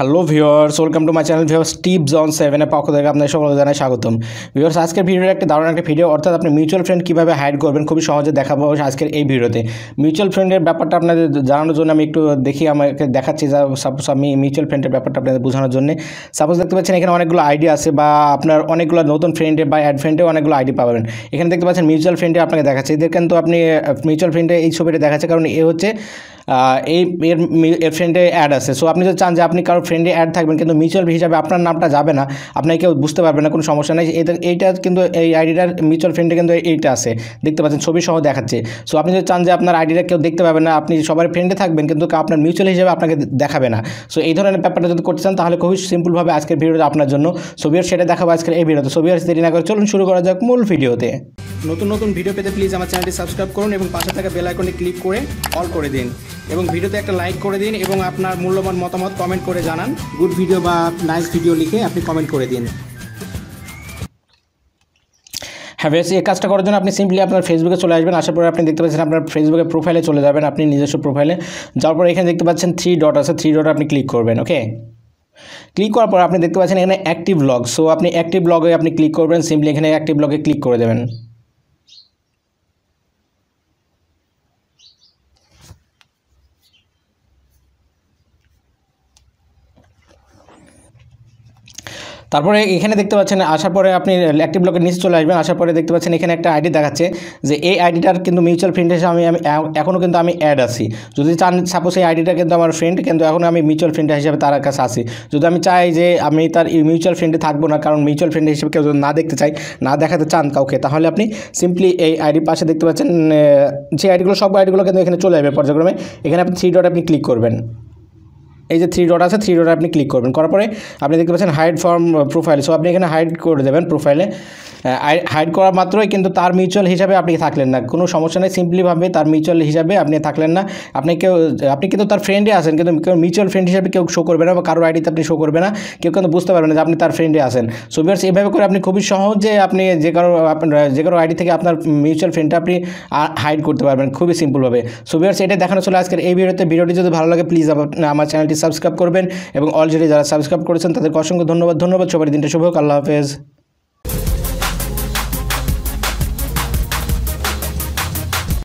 Hello viewers, welcome to my channel viewers. Tips on 7 এর পক্ষ থেকে আপনাদের সকলকে জানাই স্বাগতম। ভিউয়ার্স, আজকের ভিডিওটা একটা দারুণ একটা ভিডিও, অর্থাৎ আপনি মিউচুয়াল ফান্ড কীভাবে হাইড করবেন খুবই সহজে দেখাবো আজকের এই ভিডিওতে। মিউচুয়াল ফান্ডের ব্যাপারটা আপনাদের জানানোর জন্য আমি একটু আমাকে দেখাচ্ছি। সাপোজ আমি মিউচুয়াল ফান্ডের ব্যাপারটা আপনাদের বোঝানোর জন্য সাপোজ দেখতে পাচ্ছেন এখানে অনেকগুলো আইডি আছে, বা আপনার অনেকগুলো নতুন ফ্রেন্ডে বা অ্যাড ফ্রেন্ডে অনেকগুলো আইডি পাবেন। এখানে দেখতে পাচ্ছেন মিউচুয়াল ফান্ডে আপনাকে দেখাচ্ছে, এদের কিন্তু আপনি মিউচুয়াল ফান্ডে এই ছবিটা দেখাচ্ছে, কারণ এ হচ্ছে এর ফ্রেন্ডে অ্যাড আছে। সো আপনি যদি চান যে আপনি কারো ফ্রেন্ডে অ্যাড থাকবেন কিন্তু মিউচুয়াল হিসাবে আপনার নামটা যাবে না, আপনাকে কেউ বুঝতে পারবে না, কোনো সমস্যা নেই। এইটা কিন্তু এই আইডিটার মিউচুয়াল ফ্রেন্ডে কিন্তু এইটা আছে, দেখতে পাচ্ছেন ছবি সহ দেখাচ্ছে। সো আপনি যদি চান যে আপনার আইডিটা কেউ দেখতে পাবেন না, আপনি সবার ফ্রেন্ডে থাকবেন কিন্তু আপনার মিউচুয়াল হিসাবে আপনাকে দেখাবে না। সো এই ধরনের ব্যাপারটা যদি করতে চান তাহলে খুবই সিম্পলভাবে আজকের ভিডিওটা আপনার জন্য ছবির সেটা দেখাবো আজকের এই ভিডিওতে। ছবির দেরি না করে চলুন শুরু করা যাক মূল ভিডিওতে। নতুন নতুন ভিডিও পেতে প্লিজ আমার চ্যানেলটি সাবস্ক্রাইব করুন এবং পাশে থাকা বেল আইকনে ক্লিক করে অল করে দিন, এবং ভিডিওতে একটা লাইক করে দিন এবং আপনার মূল্যবান মতামত কমেন্ট করে জানান। গুড ভিডিও বা নাইস ভিডিও লিখে আপনি কমেন্ট করে দিন। হ্যাঁ বেশ, এই কাজটা করার জন্য আপনি সিম্পলি আপনার ফেসবুকে চলে আসবেন। আসার পরে আপনি দেখতে পাচ্ছেন আপনার ফেসবুকে প্রোফাইলে চলে যাবেন, আপনি নিজস্ব প্রোফাইলে যাওয়ার পরে এখানে দেখতে পাচ্ছেন 3 ডট আছে, 3 ডট আপনি ক্লিক করবেন। ওকে, ক্লিক করার পর আপনি দেখতে পাচ্ছেন এখানে অ্যাক্টিভ লগ। সো আপনি অ্যাক্টিভ লগে আপনি ক্লিক করবেন, সিম্পলি এখানে অ্যাক্টিভ লগে ক্লিক করে দেবেন। তারপরে এখানে দেখতে পাচ্ছেন আসার পরে আপনি অ্যাক্টিভ ব্লকের নিচে চলে আসবেন। আসার পরে দেখতে পাচ্ছেন এখানে একটা আইডি দেখাচ্ছে যে এই আইডিটার কিন্তু মিউচুয়াল ফ্রেন্ড হিসেবে আমি এখনও কিন্তু আমি অ্যাড আছি। যদি চান সাপোজ এই আইডিটা কিন্তু আমার ফ্রেন্ড, কিন্তু এখন আমি মিউচুয়াল ফ্রেন্ড হিসেবে তার কাছে আছি। যদি আমি চাই যে আমি তার মিউচুয়াল ফ্রেন্ডে থাকবো না, কারণ মিউচুয়াল ফ্রেন্ড হিসেবে কেউ যদি না দেখতে চাই, না দেখাতে চান কাউকে, তাহলে আপনি সিম্পলি এই আইডির পাশে দেখতে পাচ্ছেন যে আইডিগুলো, সব আইডিগুলো কিন্তু এখানে চলে যাবে পর্যায়ক্রমে। এখানে আপনি 3 ডট আপনি ক্লিক করবেন, এই যে 3 ডট আছে, 3 ডট আপনি ক্লিক করবেন। করার পরে আপনি দেখতে পাচ্ছেন হাইড ফ্রম প্রোফাইল। সো আপনি এখানে হাইড করে দেবেন প্রোফাইলে। হাইড করা মাত্রই কিন্তু তার মিউচুয়াল হিসাবে আপনি থাকলেন না, কোনো সমস্যা নেই। সিম্পলিভাবে তার মিউচুয়াল হিসাবে আপনি থাকলেন না, আপনি কিন্তু তার ফ্রেন্ডে আছেন, কিন্তু কেউ মিউচুয়াল ফ্রেন্ড হিসাবে কেউ শো করবে না, বা কারোর আইডিতে আপনি শো করবে না, কেউ কিন্তু বুঝতে পারবে না যে আপনি তার ফ্রেন্ডে আছেন। সো ভিউয়ার্স, এইভাবে করে আপনি খুবই সহজে আপনি যে কারো আইডি থেকে আপনার মিউচুয়াল ফ্রেন্ডটা আপনি হাইড করতে পারবেন খুবই সিম্পলভাবে। সো ভিউয়ার্স, এটা দেখানো চলে আজকের এই ভিডিওতে। ভিডিওটি যদি ভালো লাগে প্লিজ আমার চ্যানেলটি সাবস্ক্রাইব করবেন, এবং অলরেডি যারা সাবস্ক্রাইব করেছেন তাদেরকে অসংখ্য ধন্যবাদ। সবার দিনটা শুভ হোক। আল্লাহ হাফেজ।